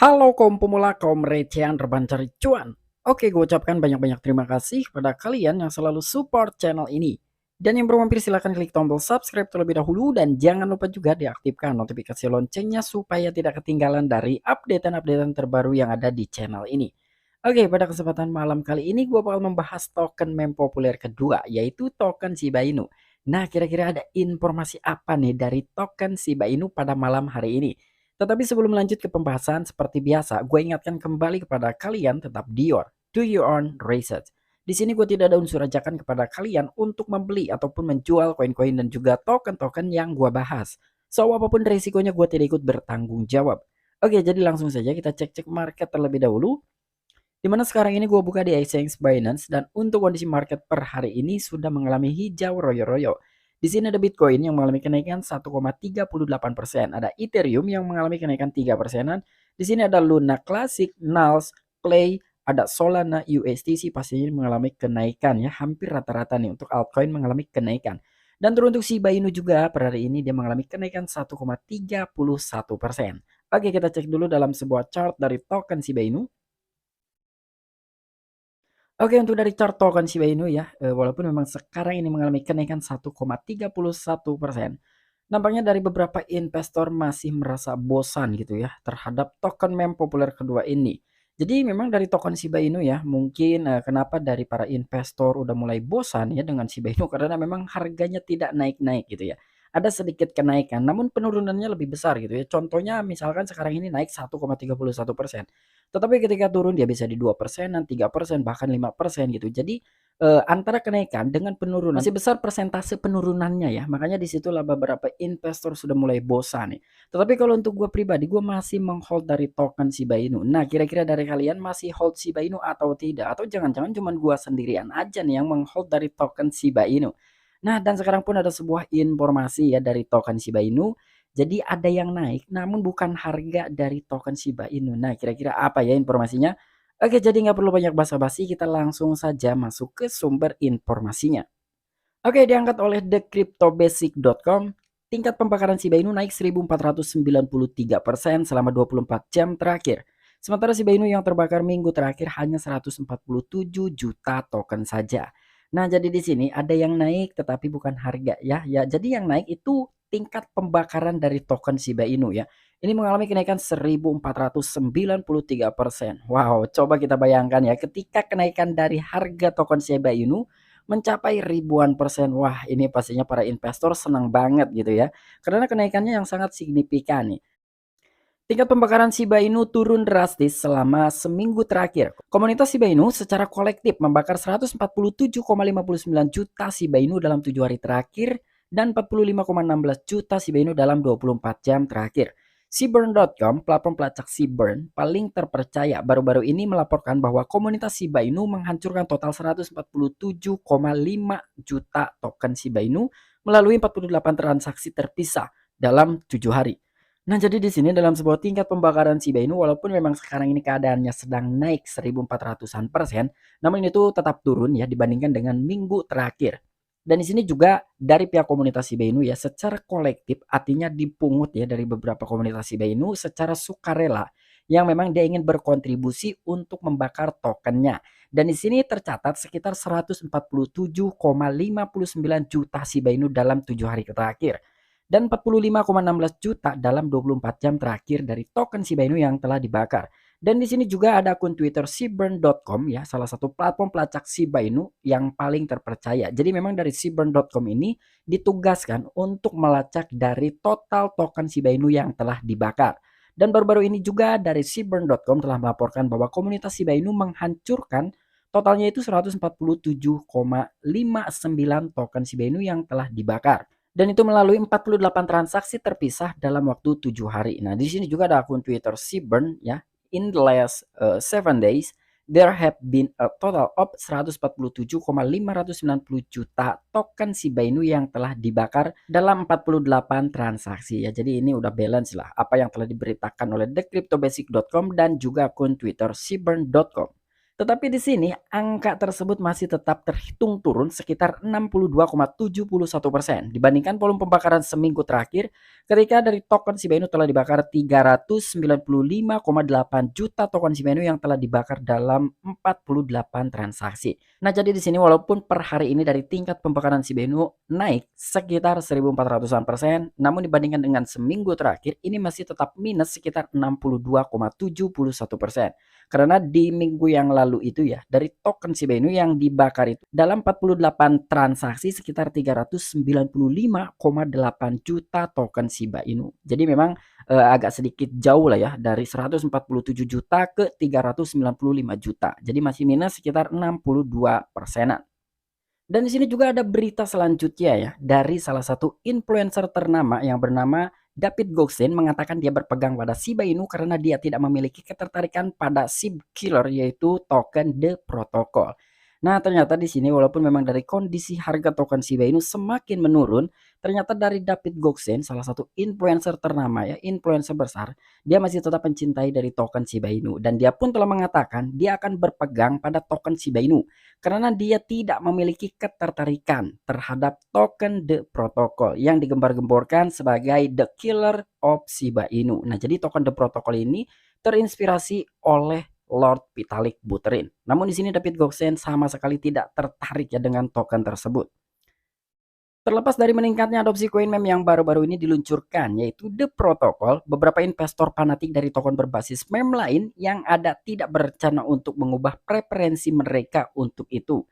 Halo kaum pemula, kaum recehan rebahan cari cuan. Oke, gue ucapkan banyak-banyak terima kasih pada kalian yang selalu support channel ini. Dan yang belum mampir silahkan klik tombol subscribe terlebih dahulu dan jangan lupa juga diaktifkan notifikasi loncengnya supaya tidak ketinggalan dari updatean-updatean terbaru yang ada di channel ini. Oke, pada kesempatan malam kali ini gue bakal membahas token meme populer kedua yaitu token Shiba Inu. Nah, kira-kira ada informasi apa nih dari token Shiba Inu pada malam hari ini? Tetapi sebelum lanjut ke pembahasan, seperti biasa, gue ingatkan kembali kepada kalian tetap do your own research. Di sini gue tidak ada unsur ajakan kepada kalian untuk membeli ataupun menjual koin-koin dan juga token-token yang gue bahas. So, apapun resikonya gue tidak ikut bertanggung jawab. Oke, jadi langsung saja kita cek-cek market terlebih dahulu. Dimana sekarang ini gue buka di exchange Binance dan untuk kondisi market per hari ini sudah mengalami hijau royo-royo. Di sini ada Bitcoin yang mengalami kenaikan 1,38%, ada Ethereum yang mengalami kenaikan 3%. Di sini ada Luna Classic, Nals, Play, ada Solana, USDC pastinya mengalami kenaikan ya, hampir rata-rata nih untuk altcoin mengalami kenaikan. Dan teruntuk Shiba Inu juga per hari ini dia mengalami kenaikan 1,31%. Oke, kita cek dulu dalam sebuah chart dari token Shiba Inu. Oke, untuk dari chart token Shiba Inu ya, walaupun memang sekarang ini mengalami kenaikan 1,31%, nampaknya dari beberapa investor masih merasa bosan gitu ya terhadap token meme populer kedua ini. Jadi memang dari token Shiba Inu ya, mungkin kenapa dari para investor udah mulai bosan ya dengan Shiba Inu karena memang harganya tidak naik-naik gitu ya. Ada sedikit kenaikan, namun penurunannya lebih besar gitu ya. Contohnya misalkan sekarang ini naik 1,31%. Tetapi ketika turun dia bisa di 2%, 3%, bahkan 5% gitu. Jadi, antara kenaikan dengan penurunan masih besar persentase penurunannya ya. Makanya di situlah beberapa investor sudah mulai bosan nih. Tetapi kalau untuk gue pribadi, gue masih meng-hold dari token Shiba Inu. Nah, kira-kira dari kalian masih hold Shiba Inu atau tidak? Atau jangan-jangan cuma gue sendirian aja nih yang meng-hold dari token Shiba Inu? Nah, dan sekarang pun ada sebuah informasi ya dari token Shiba Inu, jadi ada yang naik namun bukan harga dari token Shiba Inu. Nah, kira-kira apa ya informasinya? Oke, jadi nggak perlu banyak basa-basi, kita langsung saja masuk ke sumber informasinya. Oke, diangkat oleh thecryptobasic.com, tingkat pembakaran Shiba Inu naik 1493% selama 24 jam terakhir. Sementara Shiba Inu yang terbakar minggu terakhir hanya 147 juta token saja. Nah, jadi di sini ada yang naik tetapi bukan harga ya. Ya, jadi yang naik itu tingkat pembakaran dari token Shiba Inu ya. Ini mengalami kenaikan 1493%. Wow, coba kita bayangkan ya, ketika kenaikan dari harga token Shiba Inu mencapai ribuan persen. Wah, ini pastinya para investor senang banget gitu ya. Karena kenaikannya yang sangat signifikan nih. Tingkat pembakaran Shiba Inu turun drastis selama seminggu terakhir. Komunitas Shiba Inu secara kolektif membakar 147,59 juta Shiba Inu dalam 7 hari terakhir dan 45,16 juta Shiba Inu dalam 24 jam terakhir. Seaburn.com, platform pelacak Seaburn paling terpercaya, baru-baru ini melaporkan bahwa komunitas Shiba Inu menghancurkan total 147,5 juta token Shiba Inu melalui 48 transaksi terpisah dalam 7 hari. Nah, jadi di sini dalam sebuah tingkat pembakaran Shiba Inu walaupun memang sekarang ini keadaannya sedang naik 1400-an persen, namun itu tetap turun ya dibandingkan dengan minggu terakhir. Dan di sini juga dari pihak komunitas Shiba Inu ya secara kolektif artinya dipungut ya dari beberapa komunitas Shiba Inu secara sukarela yang memang dia ingin berkontribusi untuk membakar tokennya. Dan di sini tercatat sekitar 147,59 juta Shiba Inu dalam 7 hari terakhir dan 45,16 juta dalam 24 jam terakhir dari token Shiba Inu yang telah dibakar. Dan di sini juga ada akun Twitter Seaburn.com ya, salah satu platform pelacak Shiba Inu yang paling terpercaya. Jadi memang dari Seaburn.com ini ditugaskan untuk melacak dari total token Shiba Inu yang telah dibakar. Dan baru-baru ini juga dari Seaburn.com telah melaporkan bahwa komunitas Shiba Inu menghancurkan totalnya itu 147,59 token Shiba Inu yang telah dibakar. Dan itu melalui 48 transaksi terpisah dalam waktu 7 hari. Nah, di sini juga ada akun Twitter Seaburn ya. In the last 7 days, there have been a total of 147,590 juta token Shiba Inu yang telah dibakar dalam 48 transaksi ya. Jadi ini udah balance lah apa yang telah diberitakan oleh thecryptobasic.com dan juga akun Twitter Seaburn.com. Tetapi di sini angka tersebut masih tetap terhitung turun sekitar 62,71% dibandingkan volume pembakaran seminggu terakhir ketika dari token Shiba Inu telah dibakar 395,8 juta token Shiba Inu yang telah dibakar dalam 48 transaksi. Nah, jadi di sini walaupun per hari ini dari tingkat pembakaran Shiba Inu naik sekitar 1.400-an%, namun dibandingkan dengan seminggu terakhir ini masih tetap minus sekitar 62,71%. Karena di minggu yang lalu itu ya, dari token Shiba Inu yang dibakar itu dalam 48 transaksi sekitar 395,8 juta token Shiba Inu. Jadi memang agak sedikit jauh lah ya dari 147 juta ke 395 juta. Jadi masih minus sekitar 62%. Dan di sini juga ada berita selanjutnya ya dari salah satu influencer ternama yang bernama David Goldstein mengatakan dia berpegang pada Shiba Inu karena dia tidak memiliki ketertarikan pada SHIB Killer yaitu token The Protocol. Nah, ternyata di sini walaupun memang dari kondisi harga token Shiba Inu semakin menurun, ternyata dari David Goldstein salah satu influencer ternama ya, influencer besar, dia masih tetap mencintai dari token Shiba Inu dan dia pun telah mengatakan dia akan berpegang pada token Shiba Inu karena dia tidak memiliki ketertarikan terhadap token The Protocol yang digembar-gemborkan sebagai The Killer of Shiba Inu. Nah, jadi token The Protocol ini terinspirasi oleh Lord Vitalik Buterin. Namun di sini David Goldstein sama sekali tidak tertarik ya dengan token tersebut. Terlepas dari meningkatnya adopsi koin meme yang baru-baru ini diluncurkan, yaitu The Protocol, beberapa investor fanatik dari token berbasis meme lain yang ada tidak berencana untuk mengubah preferensi mereka untuk itu.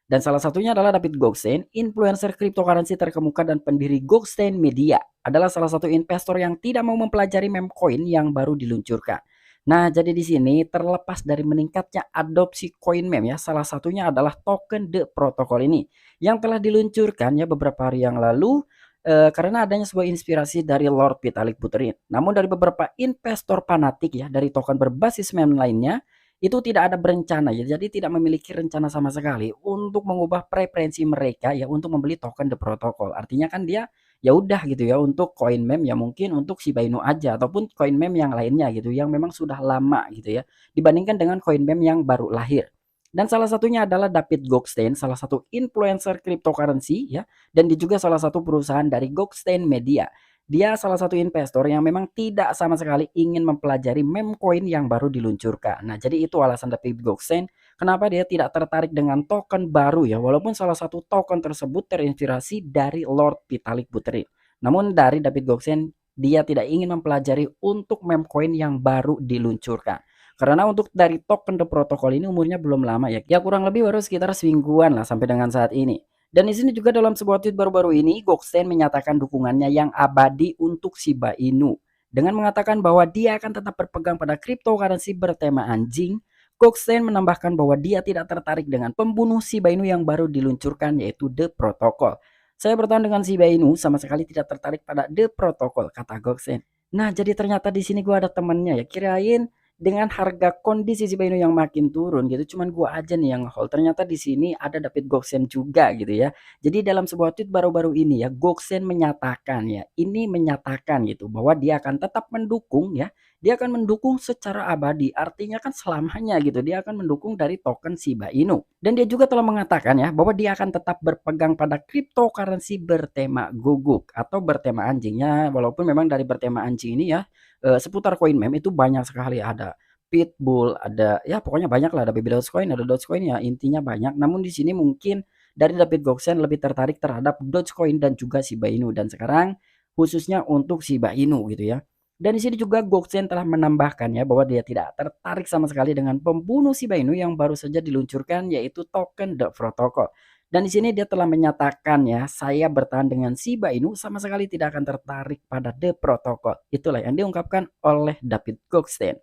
Dan salah satunya adalah David Goldstein, influencer cryptocurrency terkemuka dan pendiri Goldstein Media, adalah salah satu investor yang tidak mau mempelajari meme coin yang baru diluncurkan. Nah, jadi di sini terlepas dari meningkatnya adopsi koin meme ya, salah satunya adalah token The Protocol ini yang telah diluncurkan ya beberapa hari yang lalu karena adanya sebuah inspirasi dari Lord Vitalik Buterin. Namun dari beberapa investor fanatik ya dari token berbasis meme lainnya itu tidak ada berencana ya, jadi tidak memiliki rencana sama sekali untuk mengubah preferensi mereka ya untuk membeli token The Protocol. Artinya kan dia ya udah gitu ya untuk koin meme ya mungkin untuk Shiba Inu aja ataupun koin meme yang lainnya gitu yang memang sudah lama gitu ya dibandingkan dengan koin meme yang baru lahir. Dan salah satunya adalah David Goldstein, salah satu influencer cryptocurrency ya dan dia juga salah satu perusahaan dari Goldstein Media. Dia salah satu investor yang memang tidak sama sekali ingin mempelajari meme coin yang baru diluncurkan. Nah, jadi itu alasan David Goldstein kenapa dia tidak tertarik dengan token baru ya, walaupun salah satu token tersebut terinspirasi dari Lord Vitalik Buterin. Namun dari David Goldstein, dia tidak ingin mempelajari untuk meme coin yang baru diluncurkan. Karena untuk dari token The Protocol ini umurnya belum lama ya, ya kurang lebih baru sekitar semingguan lah sampai dengan saat ini. Dan di sini juga dalam sebuah tweet baru-baru ini, Goldstein menyatakan dukungannya yang abadi untuk Shiba Inu. Dengan mengatakan bahwa dia akan tetap berpegang pada cryptocurrency bertema anjing, Goldstein menambahkan bahwa dia tidak tertarik dengan pembunuh Shiba Inu yang baru diluncurkan yaitu The Protocol. Saya bertahan dengan Shiba Inu sama sekali tidak tertarik pada The Protocol, kata Goldstein. Nah, jadi ternyata di sini gua ada temennya ya. Kirain dengan harga kondisi Shiba Inu yang makin turun gitu, cuman gua aja nih yang hold. Ternyata di sini ada David Goldstein juga gitu ya. Jadi dalam sebuah tweet baru-baru ini ya, Goldstein menyatakan ya, ini menyatakan gitu bahwa dia akan tetap mendukung ya, dia akan mendukung secara abadi. Artinya kan selamanya gitu, dia akan mendukung dari token Shiba Inu. Dan dia juga telah mengatakan ya bahwa dia akan tetap berpegang pada cryptocurrency bertema guguk atau bertema anjingnya, walaupun memang dari bertema anjing ini ya seputar koin meme itu banyak sekali, ada Pitbull, ada ya pokoknya banyak lah, ada Baby Dogecoin, ada Dogecoin ya intinya banyak. Namun di sini mungkin dari David Goldstein lebih tertarik terhadap Dogecoin dan juga Shiba Inu dan sekarang khususnya untuk Shiba Inu gitu ya. Dan di sini juga Goldstein telah menambahkan ya bahwa dia tidak tertarik sama sekali dengan pembunuh Shiba Inu yang baru saja diluncurkan yaitu token The Protocol. Dan di sini dia telah menyatakan ya, saya bertahan dengan Shiba Inu sama sekali tidak akan tertarik pada The Protocol. Itulah yang diungkapkan oleh David Goldstein.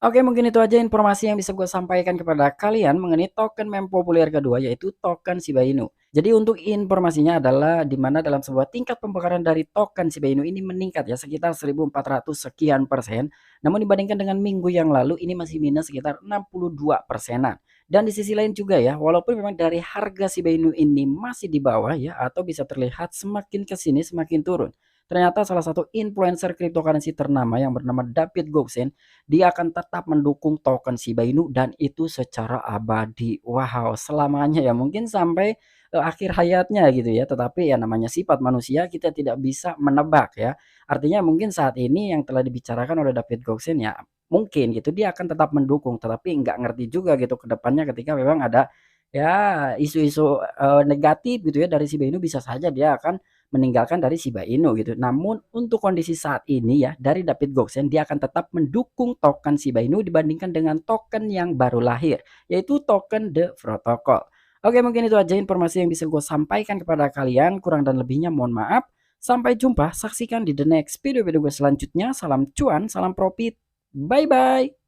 Oke, mungkin itu aja informasi yang bisa gue sampaikan kepada kalian mengenai token meme populer kedua yaitu token Shiba Inu. Jadi untuk informasinya adalah di mana dalam sebuah tingkat pembakaran dari token Shiba Inu ini meningkat ya sekitar 1.400 sekian persen. Namun dibandingkan dengan minggu yang lalu ini masih minus sekitar 62 persenan. Dan di sisi lain juga ya, walaupun memang dari harga Shiba Inu ini masih di bawah ya atau bisa terlihat semakin ke sini semakin turun. ternyata salah satu influencer cryptocurrency ternama yang bernama David Gosen, dia akan tetap mendukung token Shiba Inu dan itu secara abadi. Wow, selamanya ya, mungkin sampai akhir hayatnya gitu ya. Tetapi ya namanya sifat manusia kita tidak bisa menebak ya. Artinya mungkin saat ini yang telah dibicarakan oleh David Gosen ya mungkin gitu dia akan tetap mendukung, tetapi nggak ngerti juga gitu ke depannya ketika memang ada ya isu-isu, negatif gitu ya dari Shiba Inu bisa saja dia akan meninggalkan dari Shiba Inu gitu. Namun untuk kondisi saat ini ya dari David Gosen dia akan tetap mendukung token Shiba Inu dibandingkan dengan token yang baru lahir, yaitu token The Protocol. Oke mungkin itu aja informasi yang bisa gue sampaikan kepada kalian, kurang dan lebihnya mohon maaf. Sampai jumpa, saksikan di the next video-video gue selanjutnya. Salam cuan, salam profit, bye-bye.